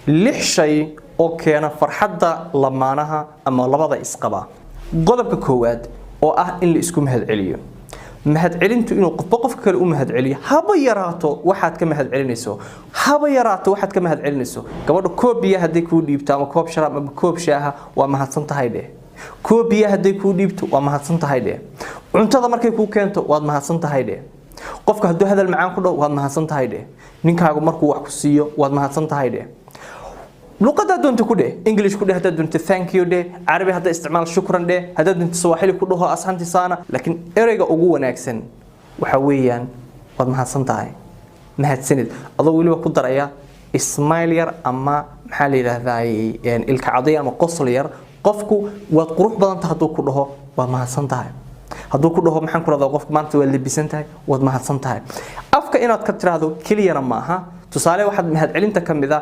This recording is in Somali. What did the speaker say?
lix shay oo keena farxadda lamaanaha ama labada isqaba qodobka koowaad oo ah in la isku mahadceliyo mahadcelintu inuu qofka kale u mahadceliyo haba yaraato waxaad ka mahadcelinayso gabadha koob biyo haday ku dhiibto ama koob sharaab ama koob shaaha waa mahadsan tahay dheh koob biyo haday ku dhiibto waa mahadsan tahay dheh cuntada markay ku keento waad mahadsan tahay dheh qofka haduu hadal macaan ku dhaw waad mahadsan tahay dheh ninkaagu markuu wax ku siiyo waad mahadsan tahay dheh luqada doonto ku dheh English ku dheh hada doonto thank you dheh Carabi hada isticmaal shukran dheh hada doonto Swahili ku dhaho asxanti saana laakiin ereyga ugu wanaagsan waxa weeyaan waad mahadsan tahay mahadsanid adoo waliba ku daraya smile yar ama maxaa la yiraahdaa ilka cadayar ama qosol yar qofku waad qurux badan tahay haduu ku dhaho waad mahadsan tahay haduu ku dhaho maxaan ku radaa qofku maanta waa labisan tahay waad mahadsan tahay afka inaad ka tiraahdo kaliya ma aha tusaale waxaad mahadcelinta kamida